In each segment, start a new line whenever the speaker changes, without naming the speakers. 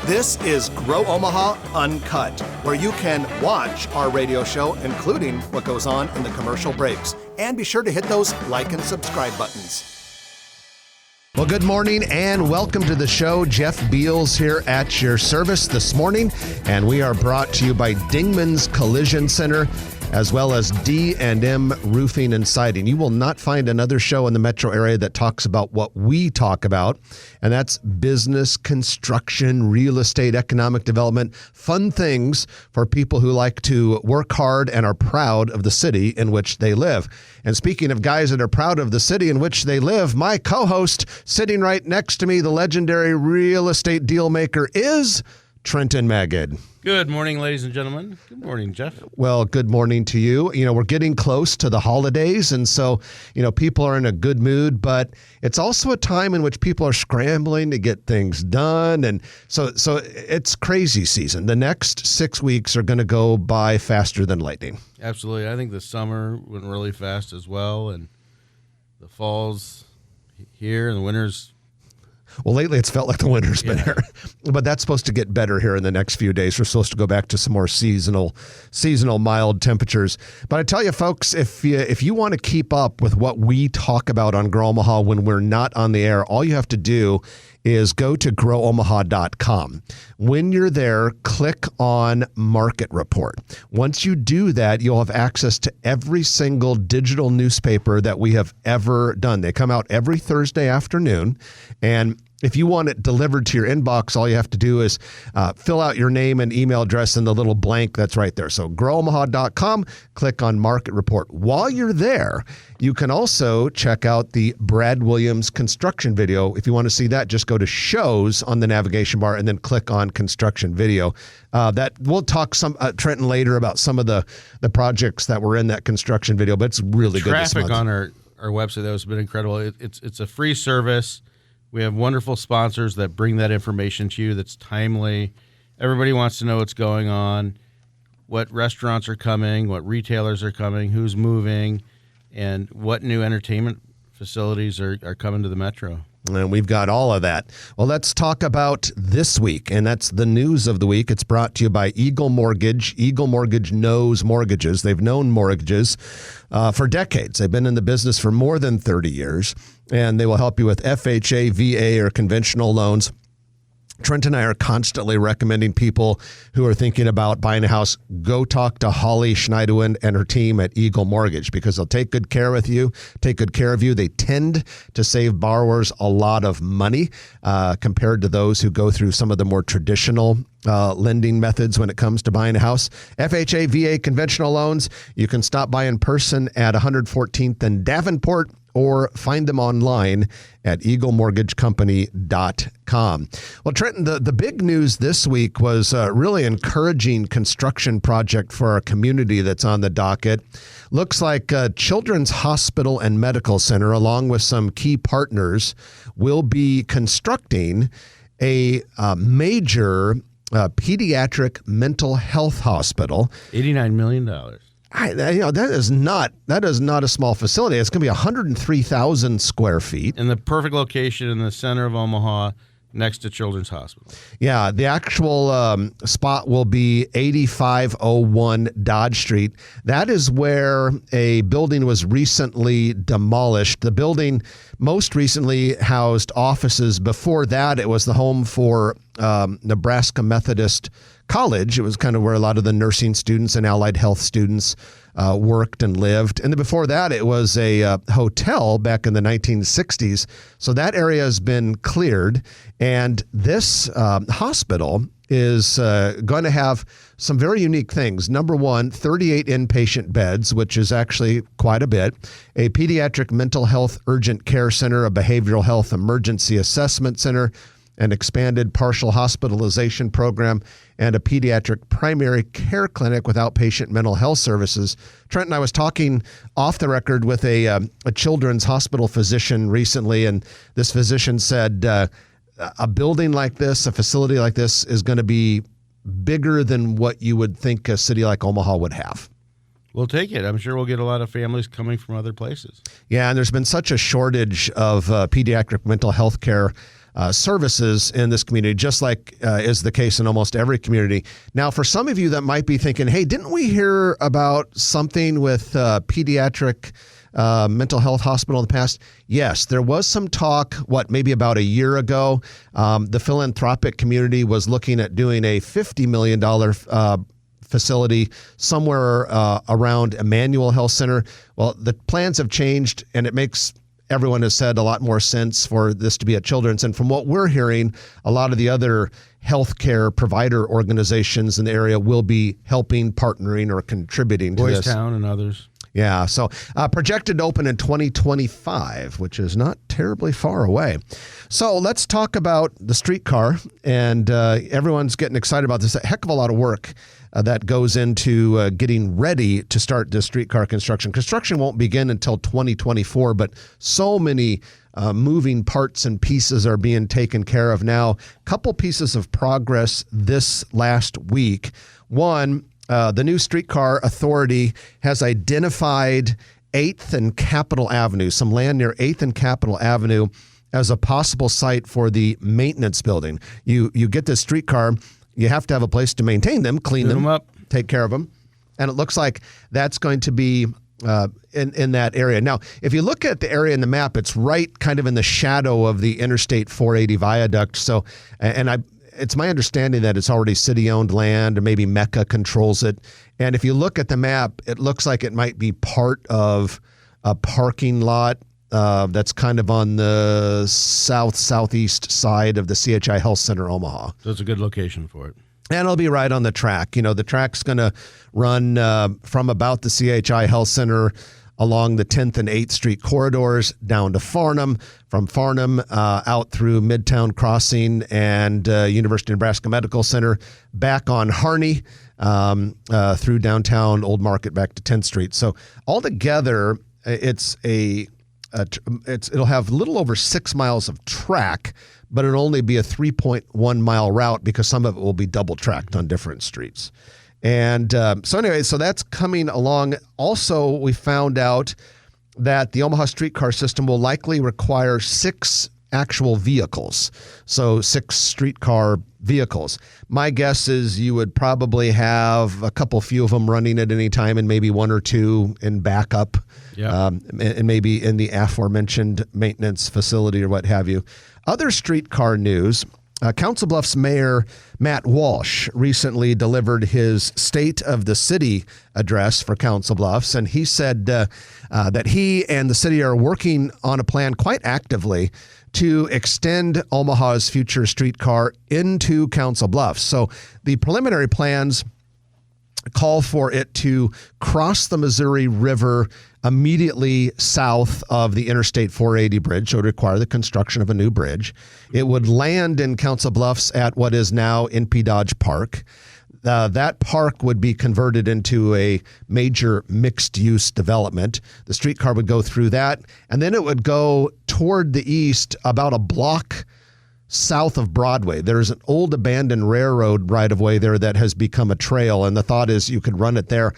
This is Grow Omaha Uncut, where you can watch our radio show, including what goes on in the commercial breaks. And be sure to hit those like and subscribe buttons. Well, good morning and welcome to the show. Jeff Beals here at your service this morning, and we are brought to you by Dingman's Collision Center, as well as D&M Roofing and Siding. You will not find another show in the metro area that talks about what we talk about, and that's business, construction, real estate, economic development, fun things for people who like to work hard and are proud of the city in which they live. And speaking of guys that are proud of the city in which they live, my co-host sitting right next to me, the legendary real estate deal maker, is Trenton Magid.
Good morning, ladies and gentlemen. Good morning, Jeff.
Well, good morning to you. You know, we're getting close to the holidays, and so, people are in a good mood, but it's also a time in which people are scrambling to get things done, and so it's crazy season. The next 6 weeks are going to go by faster than lightning.
Absolutely. I think the summer went really fast as well, and the fall's here, and the winter's...
Well, lately it's felt like the winter's been here, but that's supposed to get better here in the next few days. We're supposed to go back to some more seasonal mild temperatures. But I tell you, folks, if you want to keep up with what we talk about on Grow Omaha when we're not on the air, all you have to do is go to growomaha.com. When you're there, click on Market Report. Once you do that, you'll have access to every single digital newspaper that we have ever done. They come out every Thursday afternoon, and if you want it delivered to your inbox, all you have to do is fill out your name and email address in the little blank that's right there. So growomaha.com, click on Market Report. While you're there, you can also check out the Brad Williams construction video. If you want to see that, just go to shows on the navigation bar and then click on construction video. That we'll talk Trenton later about some of the projects that were in that construction video, but it's really good this month.
Traffic on our website, that has been incredible. It's a free service. We have wonderful sponsors that bring that information to you that's timely. Everybody wants to know what's going on, what restaurants are coming, what retailers are coming, who's moving, and what new entertainment facilities are coming to the metro.
And we've got all of that. Well, let's talk about this week, and that's the news of the week. It's brought to you by Eagle Mortgage. Eagle Mortgage knows mortgages. They've known mortgages for decades. They've been in the business for more than 30 years, and they will help you with FHA, VA, or conventional loans. Trent and I are constantly recommending people who are thinking about buying a house, go talk to Holly Schneiderwind and her team at Eagle Mortgage, because they'll take good care of you. They tend to save borrowers a lot of money compared to those who go through some of the more traditional lending methods when it comes to buying a house. FHA, VA, conventional loans, you can stop by in person at 114th and Davenport, or find them online at eaglemortgagecompany.com. Well, Trenton, the big news this week was a really encouraging construction project for our community that's on the docket. Looks like Children's Hospital and Medical Center, along with some key partners, will be constructing a major pediatric mental health hospital.
$89 million.
That is not a small facility. It's going to be 103,000 square feet.
In the perfect location in the center of Omaha, next to Children's Hospital.
Yeah, the actual spot will be 8501 Dodge Street. That is where a building was recently demolished. The building most recently housed offices. Before that, it was the home for Nebraska Methodist College. It was kind of where a lot of the nursing students and allied health students worked and lived. And then before that, it was a hotel back in the 1960s. So that area has been cleared. And this hospital is going to have some very unique things. Number one, 38 inpatient beds, which is actually quite a bit. A pediatric mental health urgent care center, a behavioral health emergency assessment center, an expanded partial hospitalization program, and a pediatric primary care clinic with outpatient mental health services. Trent and I was talking off the record with a children's hospital physician recently, and this physician said a building like this, a facility like this, is going to be bigger than what you would think a city like Omaha would have.
We'll take it. I'm sure we'll get a lot of families coming from other places.
Yeah, and there's been such a shortage of pediatric mental health care services in this community, just like is the case in almost every community. Now, for some of you that might be thinking, hey, didn't we hear about something with pediatric mental health hospital in the past? Yes, there was some talk, maybe about a year ago. The philanthropic community was looking at doing a $50 million facility somewhere around Emmanuel Health Center. Well, the plans have changed, and it makes, everyone has said, a lot more sense for this to be at Children's. And from what we're hearing, a lot of the other healthcare provider organizations in the area will be helping, partnering, or contributing to
Boys
this.
Town and others.
Yeah, so projected to open in 2025, which is not terribly far away. So let's talk about the streetcar, and everyone's getting excited about this. A heck of a lot of work that goes into getting ready to start this streetcar construction. Construction won't begin until 2024, but so many moving parts and pieces are being taken care of now. Couple pieces of progress this last week. One, the new streetcar authority has identified 8th and Capitol Avenue, some land near 8th and Capitol Avenue, as a possible site for the maintenance building. You get this streetcar, you have to have a place to maintain them, clean them
up,
take care of them. And it looks like that's going to be in that area. Now, if you look at the area in the map, it's right kind of in the shadow of the Interstate 480 viaduct. So, it's my understanding that it's already city-owned land, or maybe Mecca controls it. And if you look at the map, it looks like it might be part of a parking lot that's kind of on the southeast side of the CHI Health Center, Omaha.
So it's a good location for it.
And it'll be right on the track. You know, the track's going to run from about the CHI Health Center along the 10th and 8th Street corridors down to Farnham, from Farnham out through Midtown Crossing and University of Nebraska Medical Center, back on Harney, through downtown Old Market back to 10th Street. So altogether, it'll have a little over 6 miles of track, but it'll only be a 3.1 mile route because some of it will be double tracked on different streets. And so that's coming along. Also, we found out that the Omaha streetcar system will likely require 6 actual vehicles. So 6 streetcar vehicles. My guess is you would probably have a few of them running at any time, and maybe 1 or 2 in backup, and maybe in the aforementioned maintenance facility or what have you. Other streetcar news. Council Bluffs Mayor Matt Walsh recently delivered his State of the City address for Council Bluffs, and he said that he and the city are working on a plan quite actively to extend Omaha's future streetcar into Council Bluffs. So the preliminary plans call for it to cross the Missouri River immediately south of the Interstate 480 bridge, so it would require the construction of a new bridge. It would land in Council Bluffs at what is now NP Dodge Park. That park would be converted into a major mixed-use development. The streetcar would go through that, and then it would go toward the east about a block south of Broadway. There's an old abandoned railroad right-of-way there that has become a trail, and the thought is you could run it there.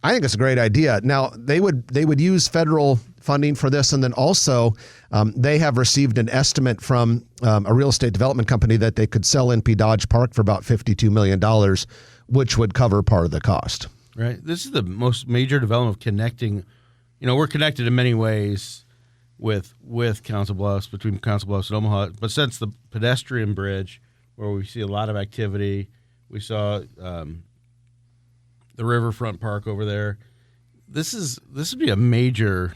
I think it's a great idea. Now, they would use federal funding for this, and then also they have received an estimate from a real estate development company that they could sell NP Dodge Park for about $52 million, which would cover part of the cost.
Right. This is the most major development of connecting. You know, we're connected in many ways with Council Bluffs, between Council Bluffs and Omaha. But since the pedestrian bridge, where we see a lot of activity, we saw the Riverfront Park over there. This would be a major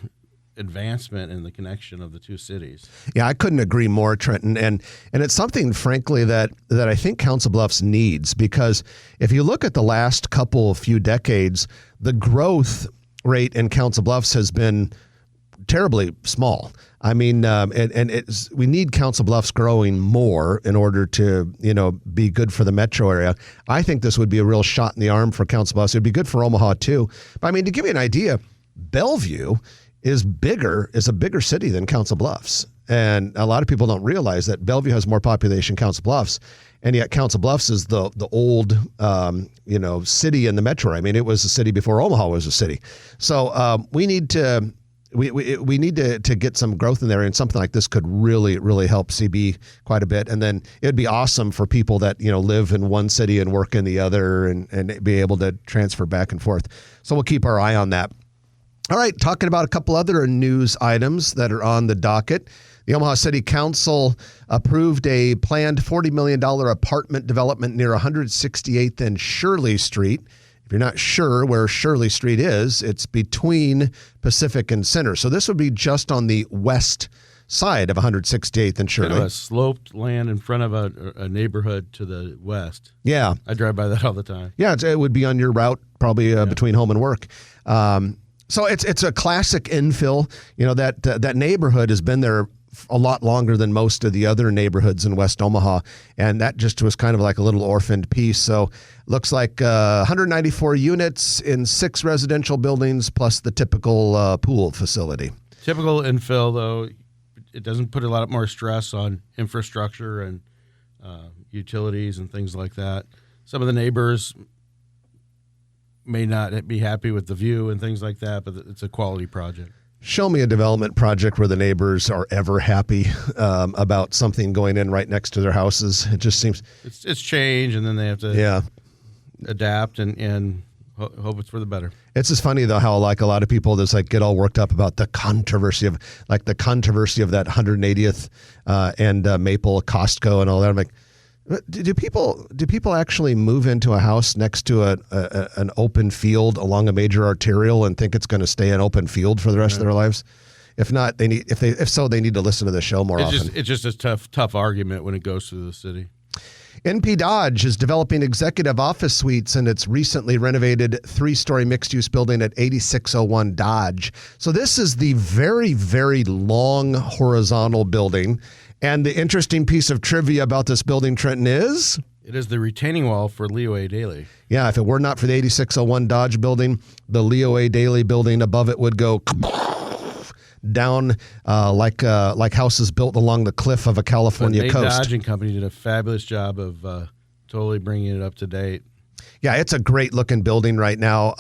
advancement in the connection of the two cities.
Yeah, I couldn't agree more, Trenton. And it's something, frankly, that I think Council Bluffs needs, because if you look at the last few decades, the growth rate in Council Bluffs has been terribly small. I mean, we need Council Bluffs growing more in order to, be good for the metro area. I think this would be a real shot in the arm for Council Bluffs. It'd be good for Omaha too. But I mean, to give you an idea, Bellevue is a bigger city than Council Bluffs. And a lot of people don't realize that Bellevue has more population than Council Bluffs. And yet Council Bluffs is the old, city in the metro. I mean, it was a city before Omaha was a city. So we need to we need to get some growth in there, and something like this could really help CB quite a bit. And then it'd be awesome for people that live in one city and work in the other, and be able to transfer back and forth. So we'll keep our eye on that. All right, talking about a couple other news items that are on the docket. The Omaha City Council approved a planned $40 million apartment development near 168th and Shirley Street. If you're not sure where Shirley Street is, it's between Pacific and Center. So this would be just on the west side of 168th and Shirley.
Kind of a sloped land in front of a neighborhood to the west.
Yeah.
I drive by that all the time.
Yeah, it would be on your route, probably between home and work. So it's a classic infill. That neighborhood has been there a lot longer than most of the other neighborhoods in West Omaha, and that just was kind of like a little orphaned piece. So looks like 194 units in 6 residential buildings plus the typical pool facility.
Typical infill, though, it doesn't put a lot more stress on infrastructure and utilities and things like that. Some of the neighbors may not be happy with the view and things like that, but it's a quality project.
Show me a development project where the neighbors are ever happy about something going in right next to their houses. It just seems
it's change, and then they have to adapt and hope it's for the better.
It's just funny though how like a lot of people just like get all worked up about the controversy of that 180th and Maple Costco and all that. I'm like, do people actually move into a house next to an open field along a major arterial and think it's going to stay an open field for the rest of their lives? If not, they need to listen to the show more often.
It's just a tough argument when it goes through the city.
NP Dodge is developing executive office suites in its recently renovated 3-story mixed-use building at 8601 Dodge. So this is the very, very long horizontal building. And the interesting piece of trivia about this building, Trenton, is?
It is the retaining wall for Leo A. Daley.
Yeah, if it were not for the 8601 Dodge building, the Leo A. Daley building above it would go down like houses built along the cliff of a California coast.
Dodge and Company did a fabulous job of totally bringing it up to date.
Yeah, it's a great-looking building right now.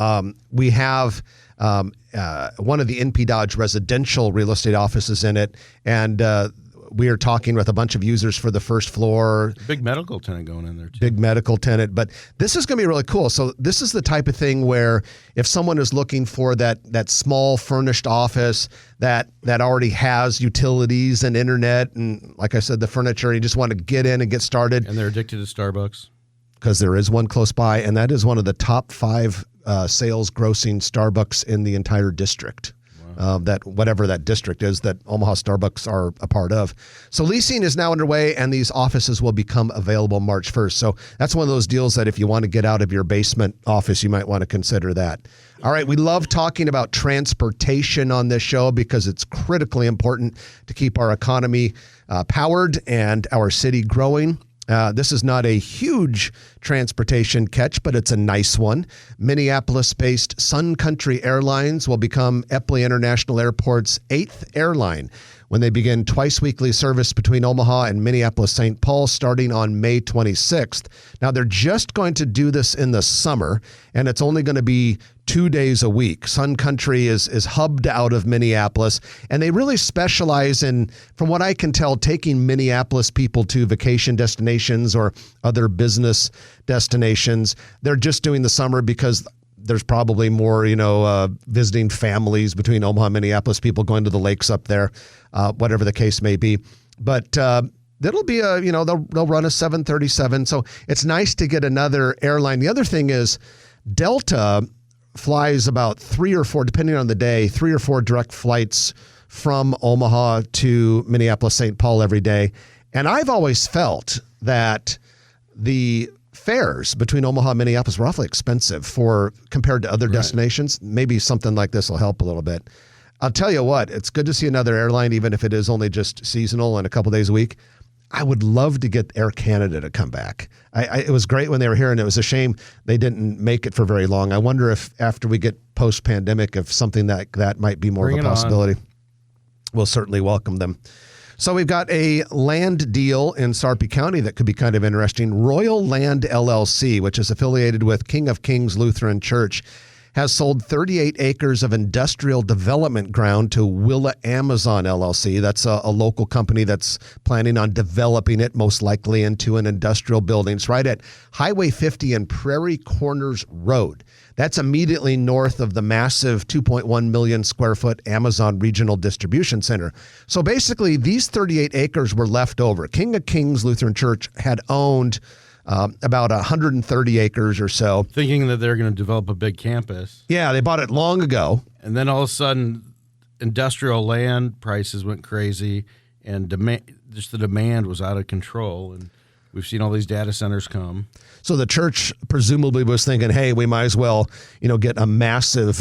We have one of the NP Dodge residential real estate offices in it, and we are talking with a bunch of users for the first floor.
Big medical tenant going in there, too.
Big medical tenant. But this is going to be really cool. So this is the type of thing where if someone is looking for that small furnished office that already has utilities and internet and, like I said, the furniture, you just want to get in and get started.
And they're addicted to Starbucks.
Because there is one close by, and that is one of the top 5 sales grossing Starbucks in the entire district. That whatever that district is that Omaha Starbucks are a part of. So leasing is now underway, and these offices will become available March 1st. So that's one of those deals that if you want to get out of your basement office, you might want to consider that. All right, we love talking about transportation on this show because it's critically important to keep our economy powered and our city growing. This is not a huge transportation catch, but it's a nice one. Minneapolis-based Sun Country Airlines will become Eppley International Airport's 8th airline when they begin twice-weekly service between Omaha and Minneapolis-St. Paul starting on May 26th. Now, they're just going to do this in the summer, and it's only going to be 2 days a week. Sun Country is hubbed out of Minneapolis, and they really specialize in, from what I can tell, taking Minneapolis people to vacation destinations or other business destinations. They're just doing the summer because there's probably more, visiting families between Omaha and Minneapolis, people going to the lakes up there, whatever the case may be. But it'll be they'll run a 737. So it's nice to get another airline. The other thing is Delta flies about 3 or 4, depending on the day, 3 or 4 direct flights from Omaha to Minneapolis-St. Paul every day. And I've always felt that the fares between Omaha and Minneapolis were awfully expensive compared to other destinations. Maybe something like this will help a little bit. I'll tell you what, it's good to see another airline, even if it is only just seasonal and a couple days a week. I would love to get Air Canada to come back. It was great when they were here, and it was a shame they didn't make it for very long. I wonder if after we get post-pandemic, if something that might be more of a possibility. We'll certainly welcome them. So we've got a land deal in Sarpy County that could be kind of interesting. Royal Land LLC, which is affiliated with King of Kings Lutheran Church, has sold 38 acres of industrial development ground to Willa Amazon LLC. That's a local company that's planning on developing it, most likely into an industrial building. It's right at Highway 50 and Prairie Corners Road. That's immediately north of the massive 2.1 million square foot Amazon Regional Distribution Center. So basically, these 38 acres were left over. King of Kings Lutheran Church had owned about 130 acres or so.
Thinking that they're going to develop a big campus.
Yeah, they bought it long ago.
And then all of a sudden, industrial land prices went crazy, and the demand was out of control. And we've seen all these data centers come.
So the church presumably was thinking, hey, we might as well, get a massive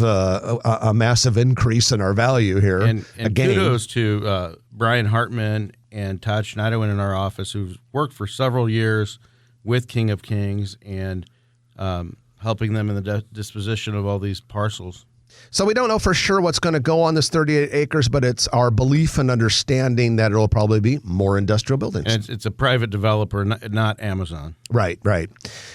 increase in our value here.
And kudos to Brian Hartman and Todd Schneiderwin in our office, who've worked for several years with King of Kings and helping them in the disposition of all these parcels.
So we don't know for sure what's going to go on this 38 acres, but it's our belief and understanding that it'll probably be more industrial buildings.
And it's a private developer, not Amazon.
Right.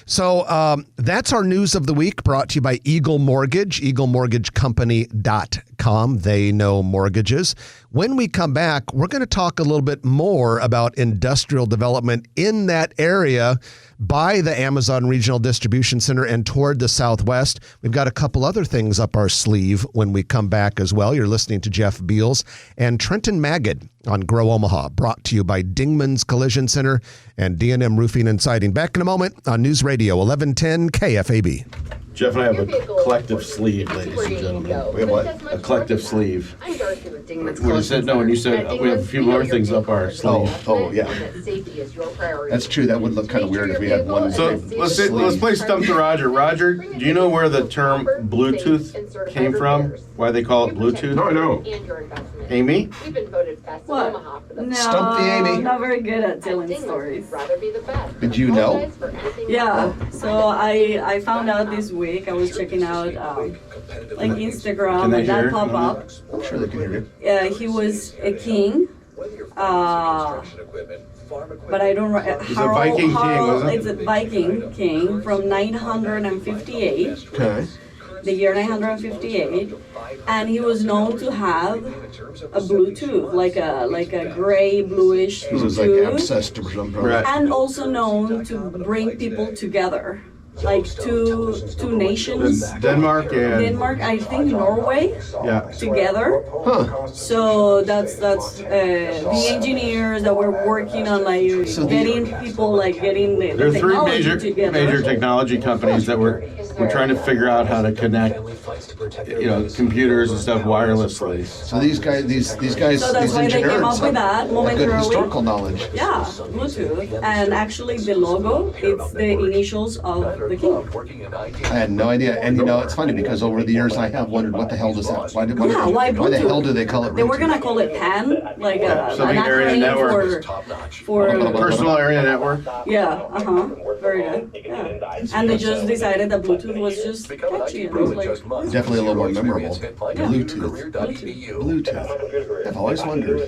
So that's our news of the week, brought to you by Eagle Mortgage, eaglemortgagecompany.com. They know mortgages. When we come back, we're going to talk a little bit more about industrial development in that area by the Amazon Regional Distribution Center and toward the southwest. We've got a couple other things up our sleeve when we come back as well. You're listening to Jeff Beals and Trenton Magid on Grow Omaha, brought to you by Dingman's Collision Center and D&M Roofing and Siding. Back in a moment on News Radio 1110 KFAB.
Jeff and I have a collective sleeve, ladies and gentlemen. We have what? A collective sleeve. When you said we have a few more things up our sleeve.
Oh, yeah. That's true. That would look kind of weird if we had one.
So let's play Stump to Roger. Roger, do you know where the term Bluetooth came from? Why they call it Bluetooth?
No, I don't.
Amy?
What? No,
Stump the Amy.
not very good at telling stories.
Did you know?
Yeah, so I found out this week. I was checking out like Instagram, and that popped up.
I'm sure they can hear you.
He was a king. But I don't.
It's a Viking king, wasn't it?
It's a Viking king from 958.
Okay.
The year 958, and he was known to have a blue tooth, like a gray bluish
This is like
tooth,
abscessed or something.
Right.
and also known to bring people together, like two nations.
Denmark and
I think Norway,
yeah.
together.
Huh.
So that's the engineers that were working on getting people getting the
There are three
technology together.
major technology companies that were trying to figure out how to connect, computers and stuff wirelessly.
So these guys,
So that's why they came up with that
have good
momentarily.
historical knowledge.
Yeah, Bluetooth, and actually the logo, it's the initials of the king.
I had no idea, and it's funny because over the years I have wondered what the hell does that? Why
Why
the
Bluetooth?
hell do they call it?
They were
Bluetooth?
gonna call it PAN, like an
Something area
acronym
network.
for
Personal area network.
yeah, very good. Yeah, and they just decided that Bluetooth was just catchy. And it was like,
Definitely a little more memorable. Bluetooth. I've always wondered.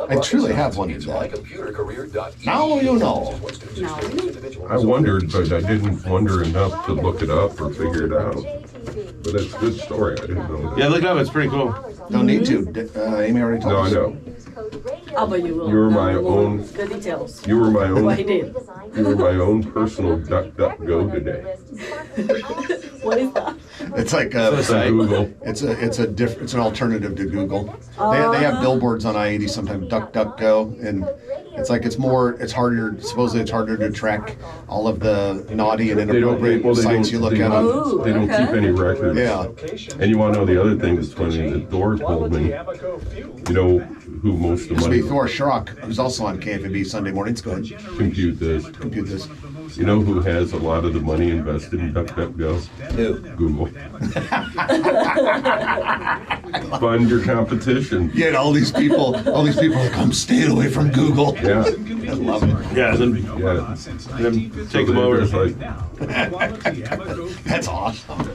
I truly have wondered that. Now you know.
no.
I wondered, but I didn't wonder enough to look it up or figure it out. But it's a good story. I didn't know that.
Yeah, look it up. It's pretty cool.
Don't need to. Amy already told
No, I
us.
know.
But you will.
You were
know
my
more
own-
the details.
You were my
What he
own.
did.
You were my own personal DuckDuckGo today.
What is that?
It's like
Site.
Google.
it's an alternative to Google. They have billboards on I-80 sometimes, DuckDuckGo, and it's harder. Supposedly it's harder to track all of the naughty and inappropriate sites you look at.
Oh,
They don't
okay.
keep any records.
Yeah.
And you want to know the other thing that's funny? The Thor told me. You know who most of the
Used to be
money
Thor Schrock, who's also on KFAB Sunday mornings. Go ahead.
compute this.
Compute this.
You know who has a lot of the money invested in DuckDuckGo?
Who?
Google. Fund your competition.
Yeah, and all these people are like, I'm staying away from Google.
Yeah.
I love it.
Yeah, then
Yeah.
take them over.
It's like,
That's awesome.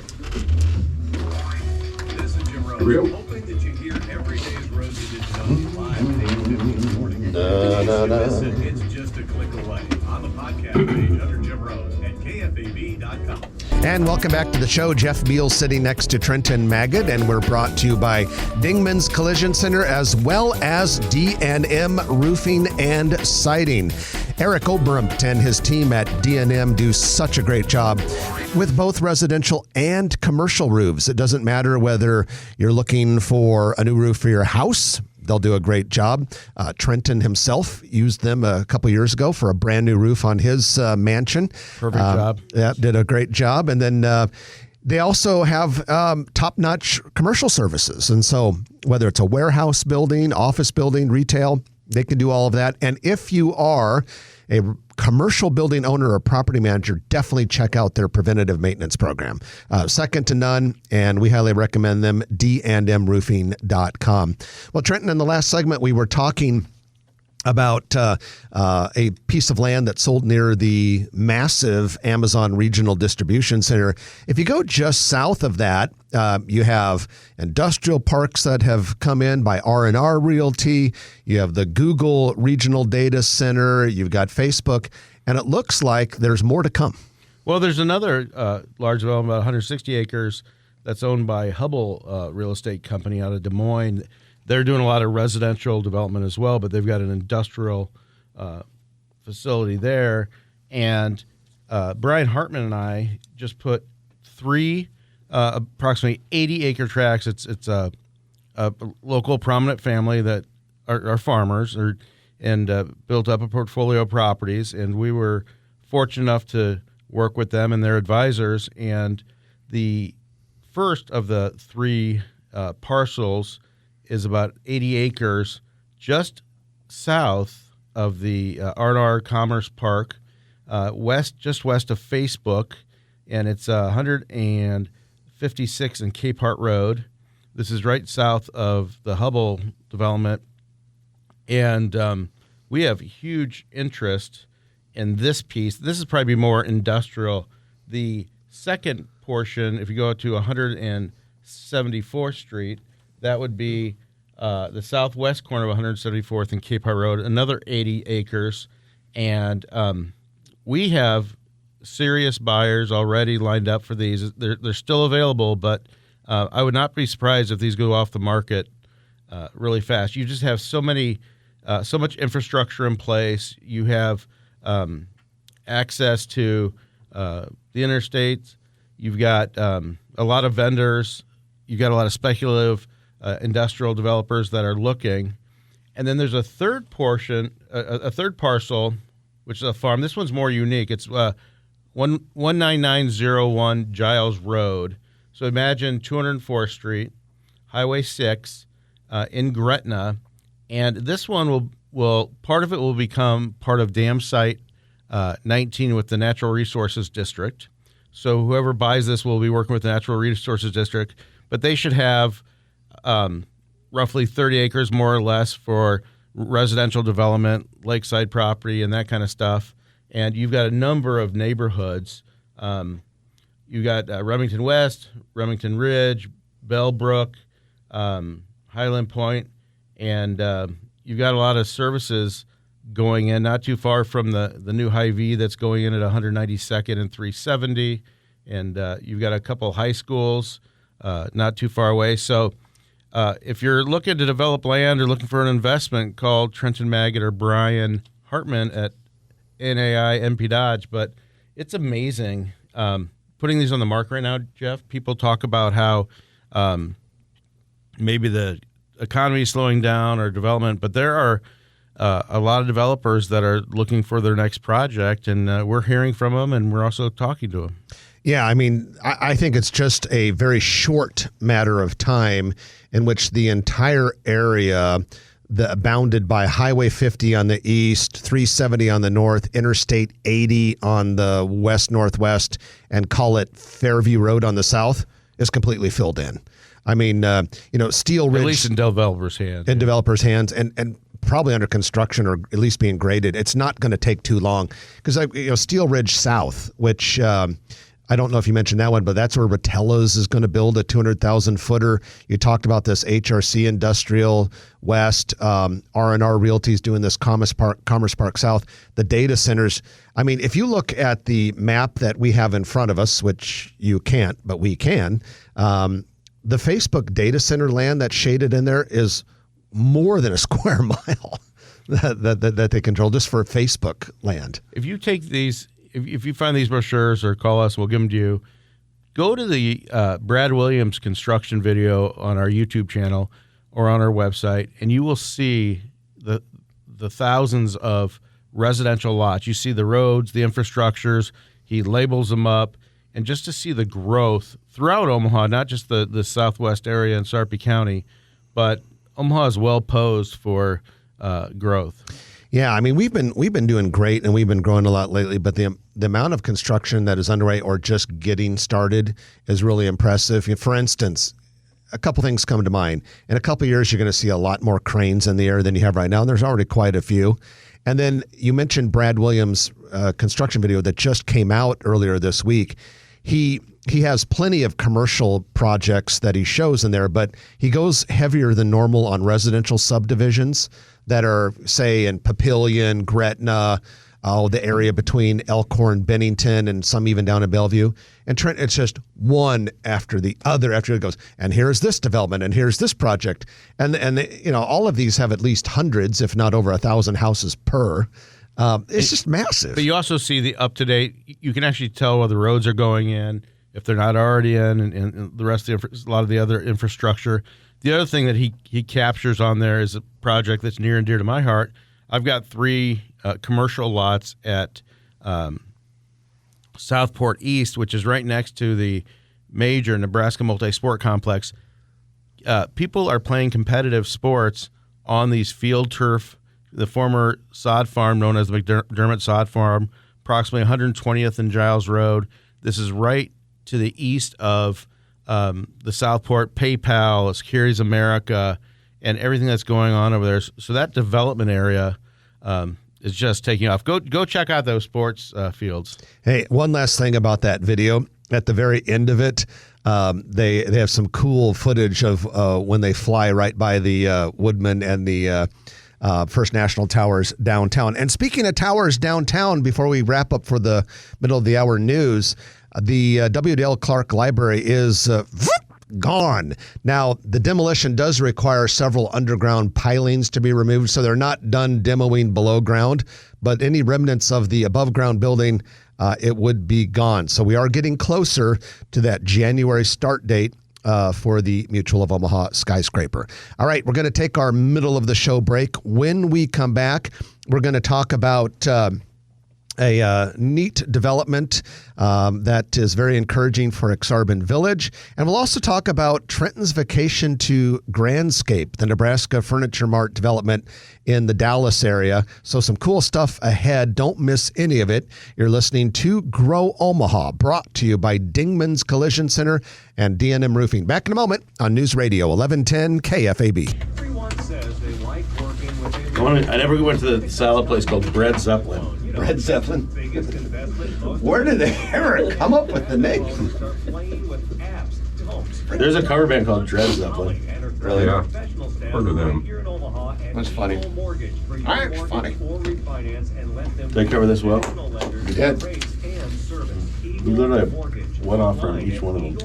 This is Jim Rose.
Real?
Hoping that you hear every day's Rosie Digital live at 8 in the morning. It's just a click away on the podcast page under Jim Rose at KFAB.com.
And welcome back to the show. Jeff Beal sitting next to Trenton Magid, and we're brought to you by Dingman's Collision Center as well as D&M Roofing and Siding. Eric Obrumt and his team at D&M do such a great job with both residential and commercial roofs. It doesn't matter whether you're looking for a new roof for your house. They'll do a great job. Trenton himself used them a couple years ago for a brand new roof on his mansion.
Perfect job.
Yeah, did a great job. And then they also have top-notch commercial services. And so whether it's a warehouse building, office building, retail, they can do all of that. And if you are a commercial building owner or property manager, definitely check out their preventative maintenance program. Second to none, and we highly recommend them, dndmroofing.com. Well, Trenton, in the last segment, we were talking about a piece of land that sold near the massive Amazon Regional Distribution Center. If you go just south of that, you have industrial parks that have come in by R&R Realty. You have the Google Regional Data Center. You've got Facebook. And it looks like there's more to come.
Well, there's another large development, about 160 acres, that's owned by Hubble Real Estate Company out of Des Moines. They're doing a lot of residential development as well, but they've got an industrial facility there. And Brian Hartman and I just put 3 approximately 80-acre tracts. It's a local prominent family that are farmers and built up a portfolio of properties. And we were fortunate enough to work with them and their advisors. And the first of the 3 parcels is about 80 acres just south of the R&R Commerce Park, just west of Facebook, and it's 156 in Cape Hart Road. This is right south of the Hubble development, and we have huge interest in this piece. This is probably more industrial. The second portion, if you go to 174th Street, that would be the southwest corner of 174th and Cape Hart Road, another 80 acres. And we have serious buyers already lined up for these. They're still available, but I would not be surprised if these go off the market really fast. You just have so much infrastructure in place. You have access to the interstates. You've got a lot of vendors. You've got a lot of speculative industrial developers that are looking. And then there's a third portion, a third parcel, which is a farm. This one's more unique. It's 19901 Giles Road. So imagine 204th Street, Highway 6 in Gretna. And this one will part of it will become part of Dam Site 19 with the Natural Resources District. So whoever buys this will be working with the Natural Resources District, but they should have roughly 30 acres, more or less, for residential development, lakeside property, and that kind of stuff. And you've got a number of neighborhoods. You've got Remington West, Remington Ridge, Bellbrook, Highland Point, and you've got a lot of services going in, not too far from the new Hy-Vee that's going in at 192nd and 370. And you've got a couple high schools not too far away. So if you're looking to develop land or looking for an investment, call Trenton Magid or Brian Hartman at NAI MP Dodge. But it's amazing putting these on the market right now, Jeff. People talk about how maybe the economy is slowing down or development, but there are a lot of developers that are looking for their next project, and we're hearing from them, and we're also talking to them.
Yeah, I mean, I think it's just a very short matter of time in which the entire area, bounded by Highway 50 on the east, 370 on the north, Interstate 80 on the west-northwest, and call it Fairview Road on the south, is completely filled in. I mean, Steel Ridge.
At least in developers' hands.
In developers' hands, and probably under construction or at least being graded. It's not going to take too long because Steel Ridge South, which I don't know if you mentioned that one, but that's where Ratello's is going to build a 200,000 footer. You talked about this HRC Industrial West, R&R Realty's doing this Commerce Park South, the data centers. I mean, if you look at the map that we have in front of us, which you can't, but we can, the Facebook data center land that's shaded in there is more than a square mile that they control just for Facebook land.
If you take these, if you find these brochures or call us, we'll give them to you. Go to the Brad Williams construction video on our YouTube channel or on our website, and you will see the thousands of residential lots. You see the roads, the infrastructures. He labels them up, and just to see the growth throughout Omaha, not just the southwest area in Sarpy County, but Omaha is well posed for growth. Yeah,
I mean, we've been doing great, and we've been growing a lot lately, but the amount of construction that is underway or just getting started is really impressive. For instance, a couple things come to mind. In a couple of years, you're going to see a lot more cranes in the air than you have right now, and there's already quite a few. And then you mentioned Brad Williams' construction video that just came out earlier this week. He has plenty of commercial projects that he shows in there, but he goes heavier than normal on residential subdivisions that are, say, in Papillion, Gretna, the area between Elkhorn, Bennington, and some even down in Bellevue. And Trent, it's just one after the other after it goes. And here's this development, and here's this project, and they, all of these have at least hundreds, if not over 1,000 houses per. It's just massive.
But you also see the up to date. You can actually tell where the roads are going in, if they're not already in, and the rest of a lot of the other infrastructure. The other thing that he captures on there is a project that's near and dear to my heart. I've got 3 commercial lots at Southport East, which is right next to the major Nebraska Multi-Sport Complex. People are playing competitive sports on these field turf, the former sod farm known as the McDermott Sod Farm, approximately 120th and Giles Road. This is right to the east of the Southport PayPal, Securities America, and everything that's going on over there. So that development area is just taking off. Go check out those sports fields.
Hey, one last thing about that video. At the very end of it, they have some cool footage of when they fly right by the Woodman and the First National Towers downtown. And speaking of towers downtown, before we wrap up for the middle of the hour news, the W.Dale Clark Library is gone. Now, the demolition does require several underground pilings to be removed, so they're not done demoing below ground, but any remnants of the above ground building, it would be gone. So we are getting closer to that January start date for the Mutual of Omaha skyscraper. All right, we're going to take our middle of the show break. When we come back, we're going to talk about a neat development that is very encouraging for Exarban Village. And we'll also talk about Trenton's vacation to Grandscape, the Nebraska Furniture Mart development in the Dallas area. So some cool stuff ahead. Don't miss any of it. You're listening to Grow Omaha, brought to you by Dingman's Collision Center and D&M Roofing. Back in a moment on News Radio 1110 KFAB.
Everyone says they like working with a
I never went to the salad place called Bread Zeppelin.
Red Zeppelin.
biggest investment.
Where did they ever come up with the name?
Start playing with apps.
There's a cover band called Dread Zeppelin.
Really? Yeah. Heard of them.
That's funny. That's funny.
They cover this well?
We did.
We literally have one offer on each one of them.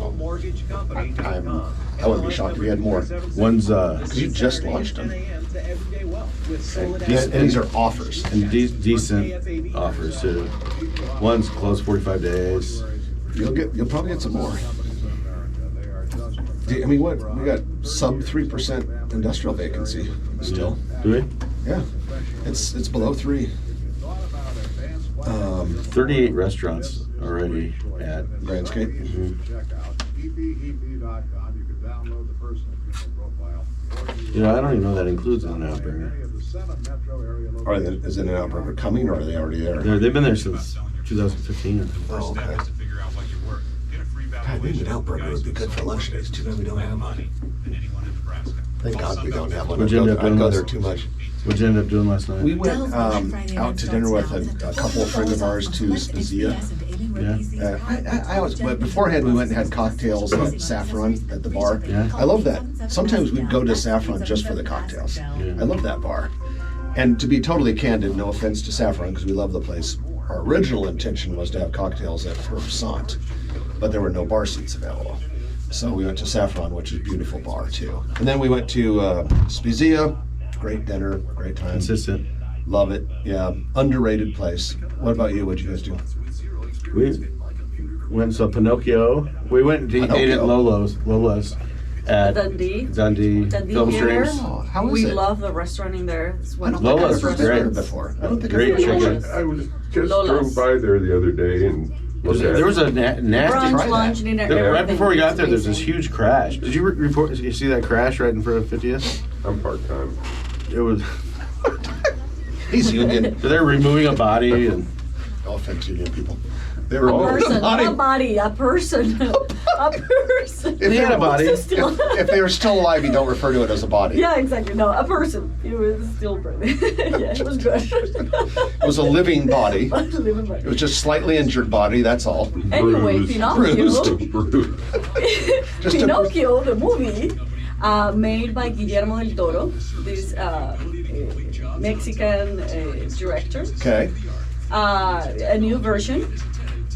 I wouldn't be shocked if we had more.
One's
Because you just launched them.
decent,
And these are offers.
and decent offers too. One's closed 45 days.
You'll probably get some more. I mean, what we got sub 3% industrial vacancy still.
Do we?
Yeah, it's below 3.
38 restaurants already at
Grandscape.
You know, I don't even know that includes an Outburger.
Is In-N-Out Burger coming, or are they already there?
They've been there since 2015.
Oh, okay. God, In-N-Out Burger would be good for lunch days. Too bad we don't have one. Thank God we don't have one.
What'd you end up
I
doing
go
last-
there too much.
What'd you end up doing last night?
We went out to dinner with a couple of friends of ours to Spezia,
I always, but beforehand we went and had cocktails at Saffron at the bar.
Yeah.
I love that. Sometimes we'd go to Saffron just for the cocktails. I love that bar. And to be totally candid, no offense to Saffron, because we love the place, our original intention was to have cocktails at Croissant, but there were no bar seats available. So we went to Saffron, which is a beautiful bar too. And then we went to Spezia, great dinner, great time.
Consistent.
Love it. Yeah, underrated place. What about you? What'd you guys do?
We went to Pinocchio. We went and ate
Pinocchio.
at Lola's at
Dundee
Dundee
Theater.
Film Streams.
Oh, how is
We
it?
love the restaurant in there. It's one of the
Lola's
best
was great.
restaurants.
Before. I don't think
Great
I've ever
chicken.
tried
I was just
Lola's.
drove by there the other day and looked at
There was
it.
a nasty.
Brunch,
that.
lunch, dinner,
Right
everything.
before we got there, there's
It's
this huge crash. Did you report? You see that crash right in front of 50th?
I'm part-time.
It was.
He's union.
They're removing a body and.
No offense, union people. They were
person,
body.
not a body, a person. A person.
If
He had a body.
Still-
If they were still alive, you don't refer to it as a body.
Yeah, exactly. No, a person. It was still breathing. Yeah, it was good.
It was a living body. It was just slightly injured body. That's all.
Anyway,
Bruised.
Pinocchio.
Bruised. Just a-
Pinocchio, the movie, made by Guillermo del Toro, this Mexican director.
Okay.
A new version.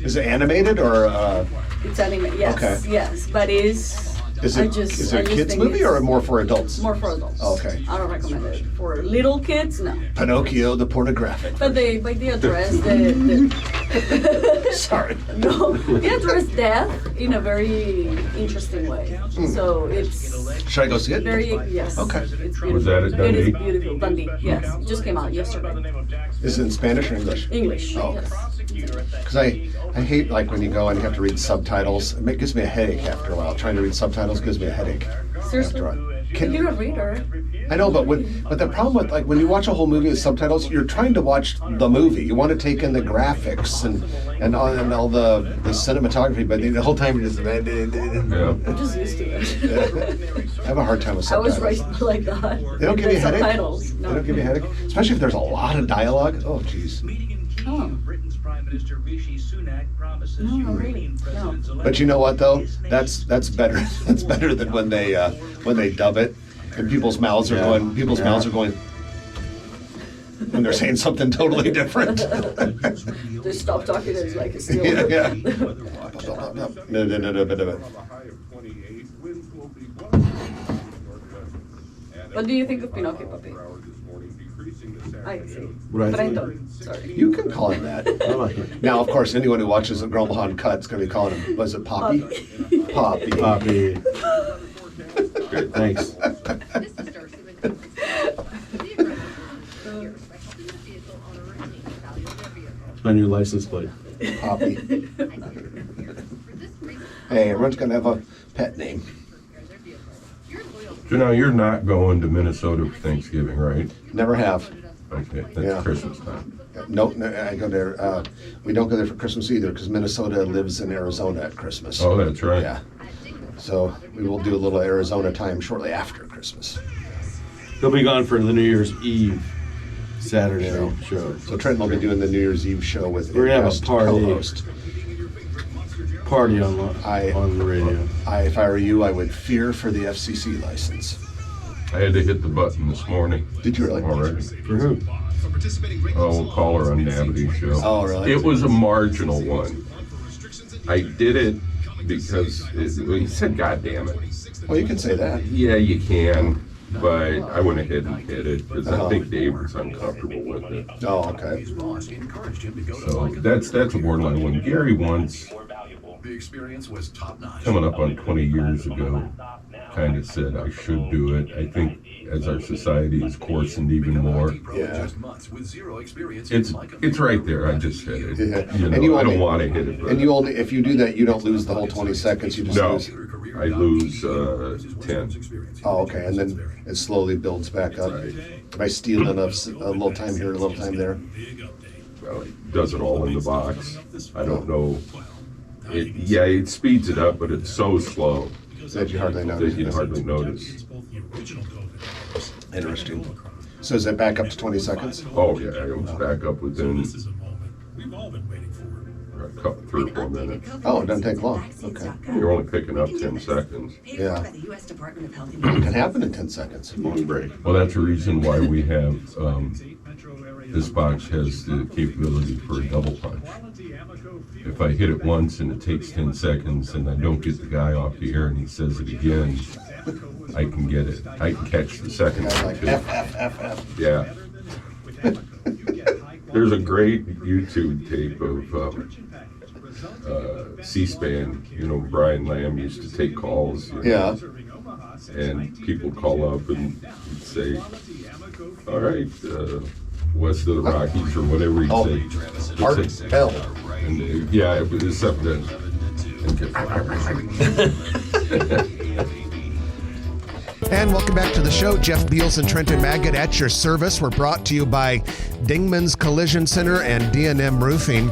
Is it animated or
It's anime. Yes,
Okay.
yes, but
is
I
it
just-
is
I
it a
just
kids
think
movie
it's
or more for adults?
more for adults.
Okay.
I don't recommend it for little kids. No,
Pinocchio, the pornographic.
but they address the
Sorry.
no, they address death in a very interesting way. So it's
Should I go see it?
very yes.
Okay.
It's beautiful.
Was that at
It is
Dundee?
beautiful. Dundee. Yes, it just came out yesterday.
Is it in Spanish or English?
English.
Oh, okay.
Yes.
Because I hate like when you go and you have to read subtitles. It gives me a headache after a while. Trying to read subtitles gives me a headache.
Seriously,
After I-
you're a reader.
I know, but the problem with like when you watch a whole movie with subtitles, you're trying to watch the movie. You want to take in the graphics and all the cinematography, but the whole time you're just.
Yeah.
I'm just used to it.
I have a hard time with
I was
subtitles.
raised like that.
They don't give you a headache.
Subtitles.
They
No.
don't give you a headache, especially if there's a lot of dialogue. Oh, jeez.
Oh.
Britain's Prime Minister Rishi Sunak promises
No,
Ukrainian
really. No.
president's election.
But you know what though? That's better. That's better than when they dub it and people's mouths are going. When they're saying something totally different.
They stop talking. It's like it's still.
yeah.
What do you think of Pinocchio, Papi? I see.
What I think?
Brendo. Sorry.
You can call him that.
I like it.
Now, of course, anyone who watches a Grandma Uncut is going to be calling him, was it Poppy? Poppy.
Poppy. Good, thanks.
This is Darcy with Cummins. Vehicle owner and the value of their vehicle.
My new license plate.
Poppy.
For this reason,
Hey, everyone's going to have a pet name.
their vehicle. You're loyal
So now you're not going to Minnesota for Thanksgiving, right?
Never have.
Okay, that's
Yeah.
Christmas time.
Nope, no, I go there. We don't go there for Christmas either because Minnesota lives in Arizona at Christmas.
Oh, that's right.
Yeah. So we will do a little Arizona time shortly after Christmas.
He'll be gone for the New Year's Eve Saturday show.
So Trenton will be doing the New Year's Eve show with
We're gonna have a
guest
party.
co-host.
Party on the radio.
If I were you, I would fear for the FCC license.
I had to hit the button this morning.
Did you really?
Already.
For who?
Oh, caller on Navity's show.
Oh, really?
It was a marginal one. I did it because he said, "God damn it."
Well, you can say that.
Yeah, you can, but I went ahead and hit it because
Uh-huh.
I think Dave was uncomfortable with it.
Oh, okay.
So that's a borderline one. Gary once,
The experience was top notch.
coming up on 20 years ago, kind of said I should do it. I think as our society has coarsened even more,
Yeah.
it's right there. I just hit it.
Yeah.
You
And
know,
you
I
only-
don't want to hit it. But
And you only, if you do that, you don't lose the whole 20 seconds. You just
no,
lose.
I lose 10.
Oh, okay. And then it slowly builds back up by stealing a little time here, a little time there.
Well, it does it all in the box. I don't know. It speeds it up, but it's so slow
That you hardly
that
notice.
you hardly notice.
Interesting. So is that back up to 20 seconds?
Oh yeah, it was back up within.
This is a moment we've all been waiting for.
a couple, 3 or 4 minutes.
Oh, it doesn't take long. Okay.
You're only picking up 10 seconds.
Yeah. It can happen in 10 seconds. Long break.
Well, that's the reason why we have, this box has the capability for a double punch. If I hit it once and it takes 10 seconds and I don't get the guy off the air and he says it again, I can get it. I can catch the second one
Like
too.
F.
Yeah. There's a great YouTube tape of C-SPAN. You know, Brian Lamb used to take calls. You know,
Yeah.
and people call up and say, all right, west of the Rockies or whatever he'd
Oh,
say.
Art
He'd say-
Bell.
And, yeah, it was something.
And welcome back to the show. Jeff Beals and Trenton Maggot at your service. We're brought to you by Dingman's Collision Center and D&M Roofing.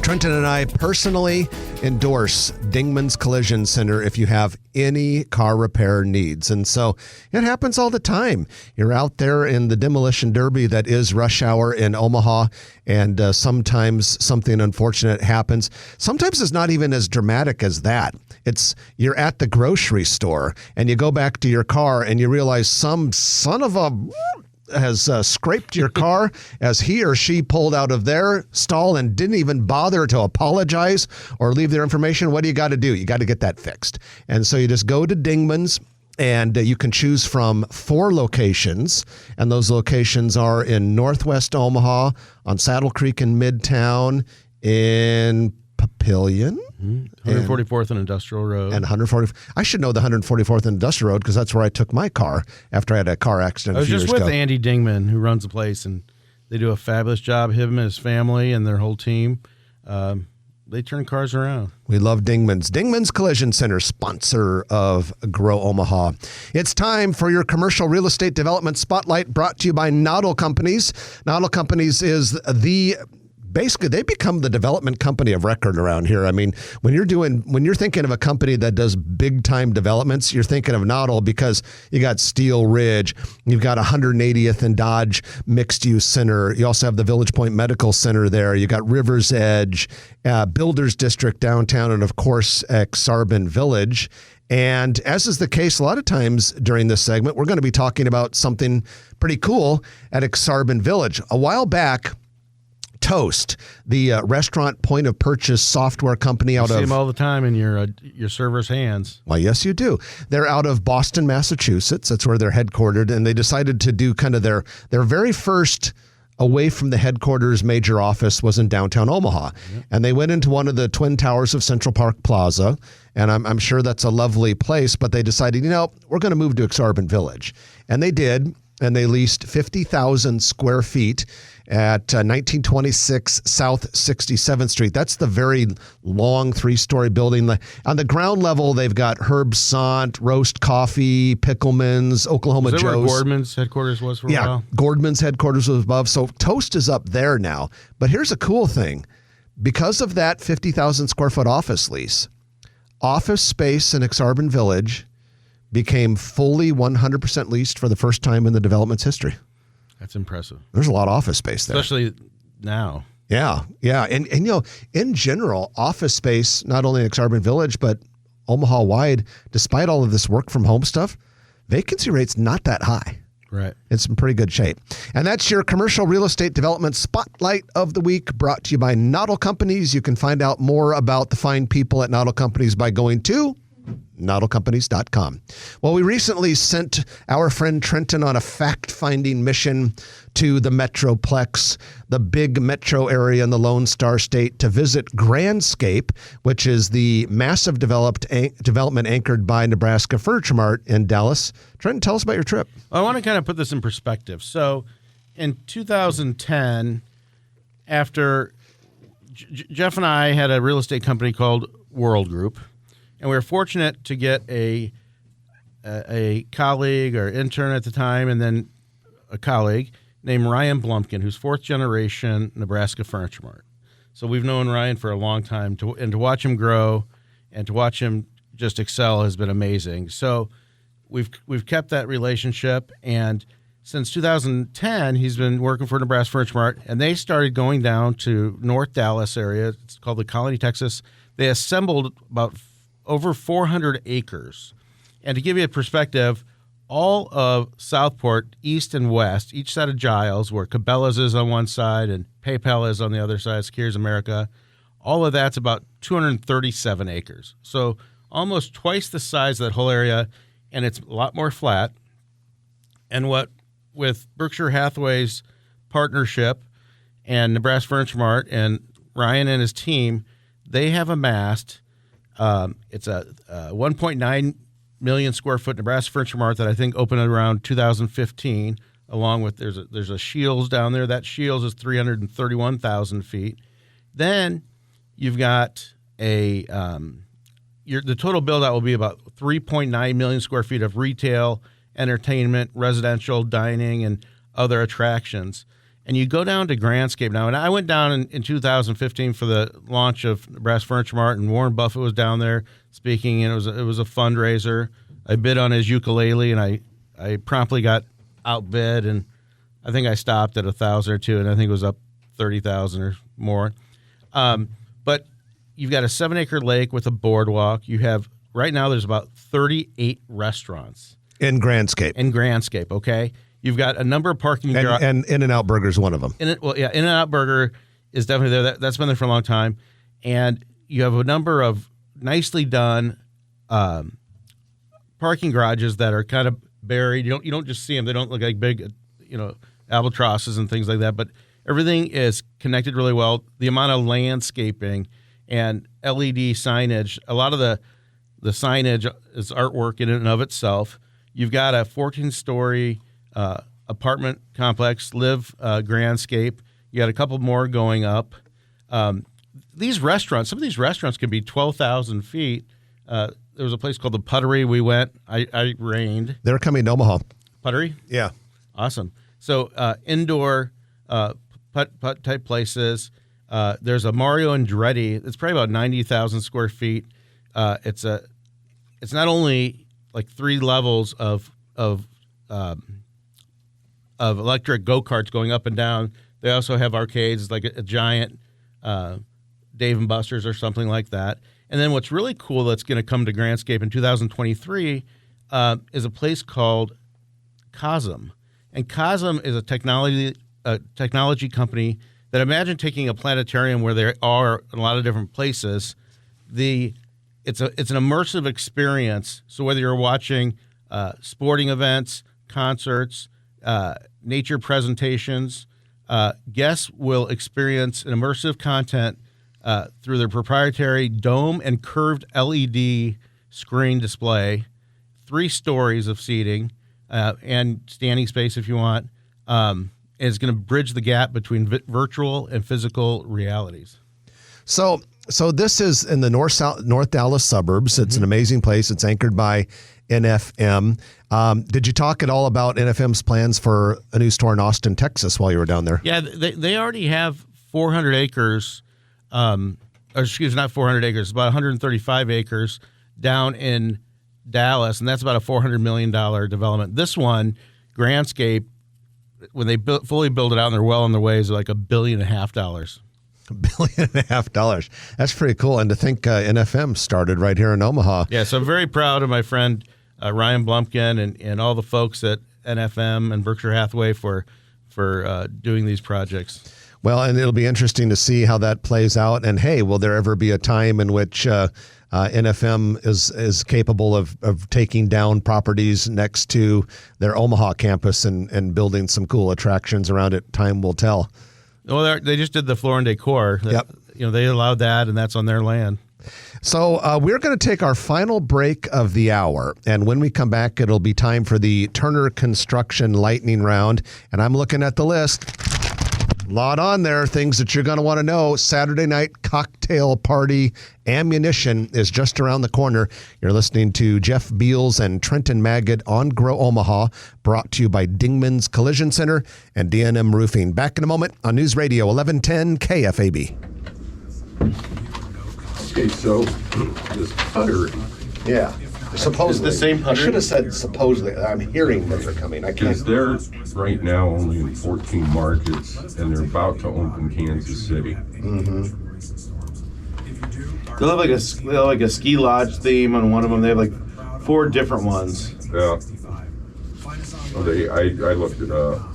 Trenton and I personally endorse Dingman's Collision Center if you have any car repair needs. And so it happens all the time. You're out there in the demolition derby that is rush hour in Omaha, and sometimes something unfortunate happens. Sometimes it's not even as dramatic as that. It's you're at the grocery store and you go back to your car and you realize some son of a has scraped your car as he or she pulled out of their stall and didn't even bother to apologize or leave their information. What do you got to do? You got to get that fixed. And so you just go to Dingman's, and you can choose from 4 locations. And those locations are in Northwest Omaha, on Saddle Creek in Midtown, in Papillion.
144th and Industrial Road.
And 140. I should know the 144th Industrial Road because that's where I took my car after I had a car accident
I was
a few
just
years
with
ago.
Andy Dingman, who runs the place, and they do a fabulous job. Him and his family and their whole team, they turn cars around.
We love Dingman's. Dingman's Collision Center, sponsor of Grow Omaha. It's time for your commercial real estate development spotlight, brought to you by Noddle Companies. Noddle Companies is basically, they become the development company of record around here. I mean, when you're thinking of a company that does big time developments, you're thinking of Noddle because you got Steel Ridge, you've got 180th and Dodge Mixed Use Center. You also have the Village Point Medical Center there. You got River's Edge, Builders District downtown, and of course, Exarban Village. And as is the case a lot of times during this segment, we're going to be talking about something pretty cool at Exarban Village. A while back, Toast, the restaurant point of purchase software company out
You see
of
them all the time in your server's hands.
Well, yes, you do. They're out of Boston, Massachusetts. That's where they're headquartered, and they decided to do kind of their very first away from the headquarters major office was in downtown Omaha. Yep. And they went into one of the twin towers of Central Park Plaza, and I'm sure that's a lovely place, but they decided, we're going to move to Exarban Village. And they did, and they leased 50,000 square feet at 1926 South 67th Street. That's the very long 3-story building. On the ground level, they've got Herb Sant, Roast Coffee, Pickleman's, Oklahoma
Is that
Joe's.
where Gordman's headquarters was for a while?
Gordman's headquarters was above. So Toast is up there now. But here's a cool thing. Because of that 50,000 square foot office lease, office space in Exarban Village became fully 100% leased for the first time in the development's history.
That's impressive.
There's a lot of office space there.
Especially now.
Yeah. And in general, office space, not only in Exarban Village, but Omaha wide, despite all of this work from home stuff, vacancy rate's not that high.
Right.
It's in pretty good shape. And that's your commercial real estate development spotlight of the week, brought to you by Noddle Companies. You can find out more about the fine people at Noddle Companies by going to noddlecompanies.com. Well, we recently sent our friend Trenton on a fact-finding mission to the Metroplex, the big metro area in the Lone Star State, to visit Grandscape, which is the massive development anchored by Nebraska Furniture Mart in Dallas. Trenton, tell us about your trip.
Well, I want to kind of put this in perspective. So in 2010, after Jeff and I had a real estate company called World Group, and we were fortunate to get a colleague or intern at the time, and then a colleague named Ryan Blumpkin, who's 4th generation Nebraska Furniture Mart. So we've known Ryan for a long time, and to watch him grow and to watch him just excel has been amazing. So we've kept that relationship, and since 2010, he's been working for Nebraska Furniture Mart, and they started going down to North Dallas area. It's called the Colony, Texas. They assembled about over 400 acres. And to give you a perspective, all of Southport, east and west, each side of Giles, where Cabela's is on one side and PayPal is on the other side, Secures America, all of that's about 237 acres. So almost twice the size of that whole area, and it's a lot more flat. And what with Berkshire Hathaway's partnership and Nebraska Furniture Mart and Ryan and his team, they have amassed it's a 1.9 million square foot Nebraska Furniture Mart that I think opened around 2015. Along with there's a Shields down there. That Shields is 331,000 feet. Then you've got the total build out will be about 3.9 million square feet of retail, entertainment, residential, dining, and other attractions. And you go down to Grandscape now. And I went down in 2015 for the launch of Nebraska Furniture Mart, and Warren Buffett was down there speaking, and it was a fundraiser. I bid on his ukulele, and I promptly got outbid, and I think I stopped at 1,000 or two, and I think it was up 30,000 or more. But you've got a 7-acre lake with a boardwalk. You have right now there's about 38 restaurants.
In Grandscape.
Okay. You've got a number of parking
and In-N-Out Burger is one of them.
In-N-Out Burger is definitely there. That's been there for a long time. And you have a number of nicely done parking garages that are kind of buried. You don't just see them. They don't look like big, albatrosses and things like that. But everything is connected really well. The amount of landscaping and LED signage, a lot of the signage is artwork in and of itself. You've got a 14-story apartment complex, Grandscape. You got a couple more going up. Some of these restaurants can be 12,000 feet. There was a place called the Puttery. We went. I reigned.
They're coming to Omaha.
Puttery?
Yeah.
Awesome. So indoor putt type places. There's a Mario Andretti. It's probably about 90,000 square feet. It's not only like 3 levels of electric go-karts going up and down. They also have arcades, like a giant Dave & Buster's or something like that. And then what's really cool that's going to come to Grandscape in 2023 is a place called Cosm. And Cosm is a technology company that, imagine taking a planetarium where there are in a lot of different places. It's an immersive experience. So whether you're watching sporting events, concerts, nature presentations, guests will experience an immersive content through their proprietary dome and curved LED screen display, 3 stories of seating and standing space if you want. And it's going to bridge the gap between virtual and physical realities.
So this is in the North Dallas suburbs. It's an amazing place. It's anchored by NFM. Did you talk at all about NFM's plans for a new store in Austin, Texas while you were down there?
Yeah, they already have 400 acres, not 400 acres, about 135 acres down in Dallas, and that's about a $400 million development. This one, Grandscape, when they fully build it out and they're well on their way, is like $1.5 billion.
$1.5 billion. That's pretty cool. And to think NFM started right here in Omaha.
Yeah, so I'm very proud of my friend Ryan Blumpkin and all the folks at NFM and Berkshire Hathaway for doing these projects.
Well, and it'll be interesting to see how that plays out. And hey, will there ever be a time in which NFM is capable of taking down properties next to their Omaha campus and building some cool attractions around it? Time will tell.
Well, they just did the Floor and Decor.
Yep.
They allowed that, and that's on their land.
So we're going to take our final break of the hour, and when we come back, it'll be time for the Turner Construction Lightning Round, and I'm looking at the list. A lot on there, things that you're going to want to know. Saturday night cocktail party ammunition is just around the corner. You're listening to Jeff Beals and Trenton Magid on Grow Omaha, brought to you by Dingman's Collision Center and D&M Roofing. Back in a moment on News Radio 1110 KFAB.
Okay, so this Puttery.
Yeah. Supposedly.
It's the same
I
putter?
should have said supposedly. I'm hearing that they're coming. I can't.
Because they're right now only in 14 markets, and they're about to open Kansas City.
They'll have like a ski lodge theme on one of them. They have like 4 different ones.
Yeah. Oh, I looked it up.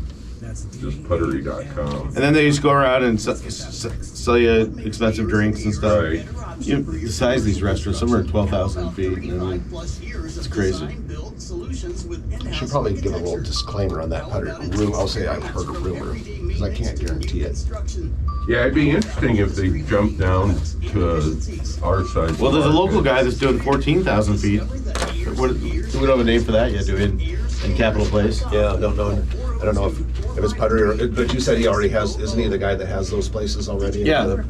Just puttery.com.
And then they just go around and sell you expensive drinks and stuff.
Right.
The size of these restaurants, some are 12,000 feet. It's crazy.
I should probably give a little disclaimer on that putter. I'll say I've heard a rumor because I can't guarantee it.
Yeah, it'd be interesting if they jumped down to our size.
Well, there's a local guy that's doing 14,000 feet. We don't have a name for that yet, do we? In Capitol Place?
Yeah, I don't know if it's putter or. But you said he already has. Isn't he the guy that has those places already?
Yeah,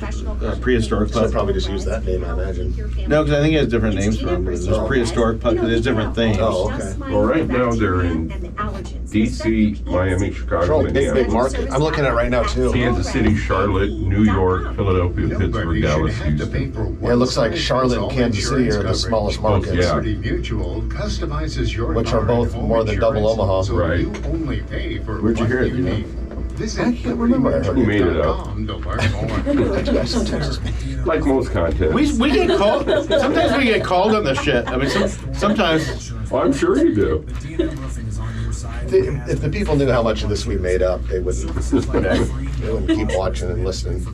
prehistoric
So
pub.
probably just use that name, I imagine.
No, because I think he has different names for them. There's prehistoric pub. There's different things.
Oh, okay.
Well, right now they're in DC, Miami, Chicago,
Big
Minneapolis,
market. I'm looking at it right now too.
Kansas City, Charlotte, New York, Philadelphia, Pittsburgh, Dallas, Houston.
Yeah, it looks like Charlotte and Kansas City are the smallest markets.
Yeah.
Mutual customizes your
Which are both more than double Omaha.
so
Right.
you only pay for
Where'd you
what
hear it, you know?
need. Visit
I can't remember. I heard
Who made it up?
Who to learn more.
Sometimes.
Like most content.
We get called. Sometimes we get called on this shit. I mean, sometimes.
Well, I'm sure you do.
If the people knew how much of this we made up, they wouldn't keep watching and listening.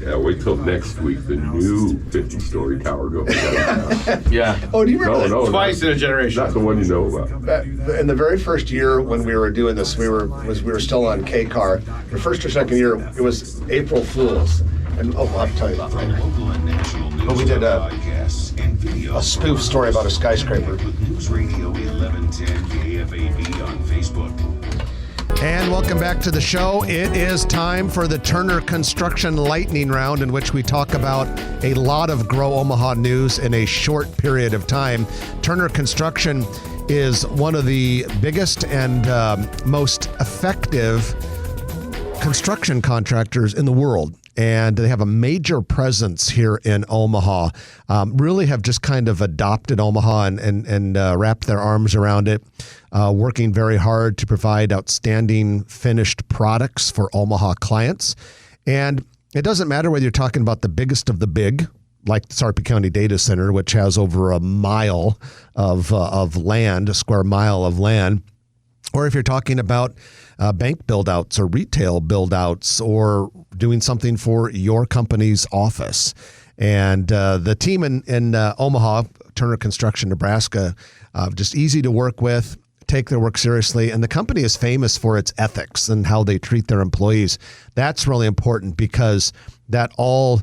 Yeah, wait till next week. The new 50-story tower goes down.
Yeah.
Oh, do you remember
No,
Twice in a generation.
not the one you know about.
that? In the very first year when we were doing this, we were still on K-Car. The first or second year, it was April Fools. And I'll tell you about that. But we did a spoof story about a skyscraper.
News Radio 1110 KFAB on Facebook.
And welcome back to the show. It is time for the Turner Construction Lightning Round, in which we talk about a lot of Grow Omaha news in a short period of time. Turner Construction is one of the biggest and most effective construction contractors in the world. And they have a major presence here in Omaha. Really have just kind of adopted Omaha and wrapped their arms around it, working very hard to provide outstanding finished products for Omaha clients. And it doesn't matter whether you're talking about the biggest of the big, like the Sarpy County Data Center, which has over a mile of land, a square mile of land, or if you're talking about bank build-outs or retail build-outs or doing something for your company's office. And the team in Omaha, Turner Construction, Nebraska, just easy to work with, take their work seriously. And the company is famous for its ethics and how they treat their employees. That's really important because that all,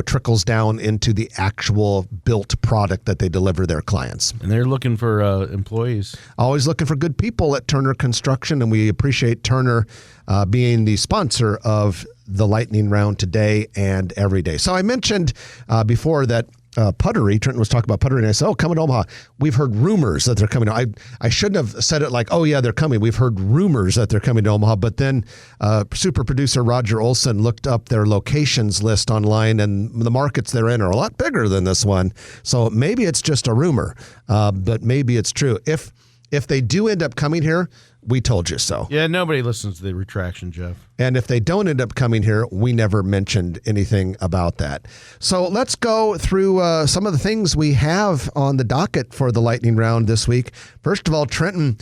trickles down into the actual built product that they deliver their clients.
And they're looking for employees.
Always looking for good people at Turner Construction, and we appreciate Turner being the sponsor of the Lightning Round today and every day. So I mentioned before that Puttery, Trenton was talking about Puttery, and I said, coming to Omaha. We've heard rumors that they're coming. I shouldn't have said it like, oh, yeah, they're coming. We've heard rumors that they're coming to Omaha. But then super producer Roger Olson looked up their locations list online, and the markets they're in are a lot bigger than this one. So maybe it's just a rumor, but maybe it's true. If they do end up coming here, we told you so.
Yeah, nobody listens to the retraction, Jeff.
And if they don't end up coming here, we never mentioned anything about that. So let's go through some of the things we have on the docket for the Lightning Round this week. First of all, Trenton,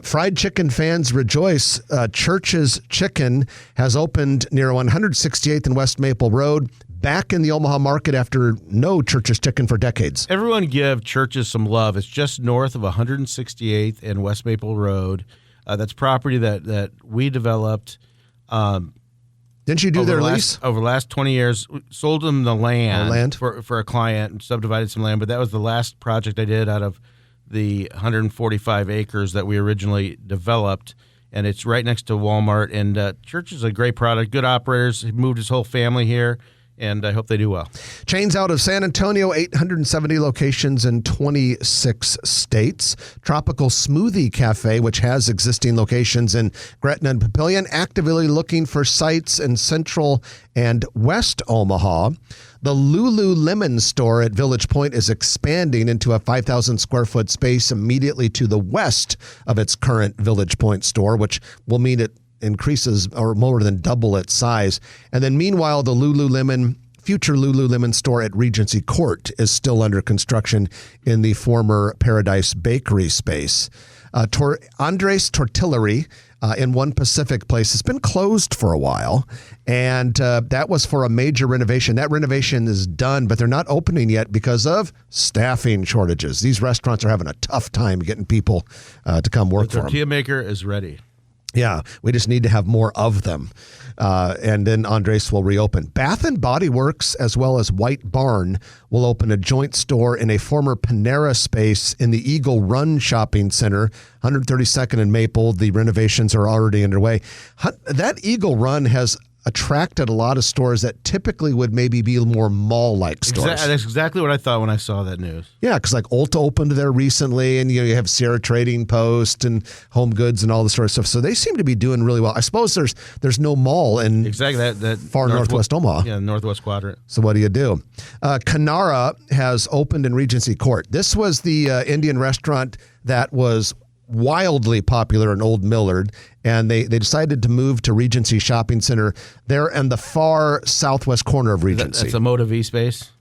fried chicken fans rejoice. Church's Chicken has opened near 168th and West Maple Road, back in the Omaha market after no Church's Chicken for decades.
Everyone give Church's some love. It's just north of 168th and West Maple Road. That's property that we developed.
Didn't you do their lease?
Over the last 20 years, we sold them the land,
Oh,
for a client and subdivided some land. But that was the last project I did out of the 145 acres that we originally developed. And it's right next to Walmart. And Church is a great product, good operators. He moved his whole family here. and I hope they do well.
Chains out of San Antonio, 870 locations in 26 states. Tropical Smoothie Cafe, which has existing locations in Gretna and Papillion, actively looking for sites in Central and West Omaha. The Lululemon store at Village Point is expanding into a 5,000 square foot space immediately to the west of its current Village Point store, which will mean it increases or more than double its size. And then meanwhile, the future Lululemon store at Regency Court is still under construction in the former Paradise Bakery space. Andres Tortillery in One Pacific Place has been closed for a while, and that was for a major renovation. That renovation is done, but they're not opening yet because of staffing shortages. These restaurants are having a tough time getting people to come work for them.
Tortilla maker is ready.
Yeah, we just need to have more of them. And then Andres will reopen. Bath & Body Works, as well as White Barn, will open a joint store in a former Panera space in the Eagle Run Shopping Center, 132nd and Maple. The renovations are already underway. That Eagle Run has attracted a lot of stores that typically would maybe be more mall-like stores.
That's exactly what I thought when I saw that news.
Yeah, because like Ulta opened there recently, and you have Sierra Trading Post and Home Goods and all this sort of stuff. So they seem to be doing really well. I suppose there's no mall in
exactly that
far northwest Omaha.
Yeah, northwest quadrant.
So what do you do? Canara has opened in Regency Court. This was the Indian restaurant that was wildly popular in Old Millard, and they decided to move to Regency Shopping Center there in the far southwest corner of Regency.
That's a Moda V space?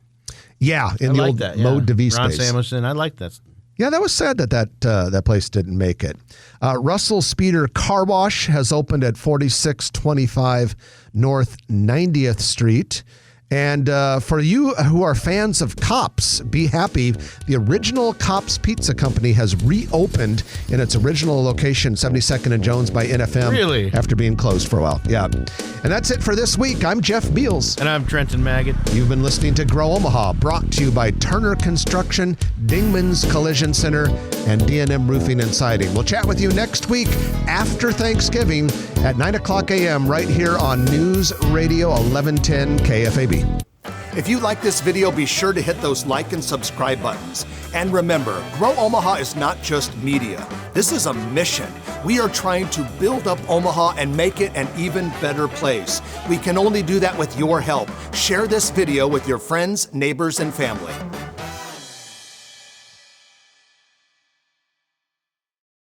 Yeah, in the old Moda V space.
Ron Samuelson, I like that.
Yeah, that was sad that place didn't make it. Russell Speeder Car Wash has opened at 4625 North 90th Street. And for you who are fans of Kopp's, be happy. The original Kopp's Pizza Company has reopened in its original location, 72nd and Jones by NFM.
Really?
After being closed for a while. Yeah. And that's it for this week. I'm Jeff Beals.
And I'm Trenton Maggot.
You've been listening to Grow Omaha, brought to you by Turner Construction, Dingman's Collision Center, and D&M Roofing and Siding. We'll chat with you next week after Thanksgiving at 9 o'clock a.m. right here on News Radio 1110 KFAB. If you like this video, be sure to hit those like and subscribe buttons. And remember, Grow Omaha is not just media. This is a mission. We are trying to build up Omaha and make it an even better place. We can only do that with your help. Share this video with your friends, neighbors, and family.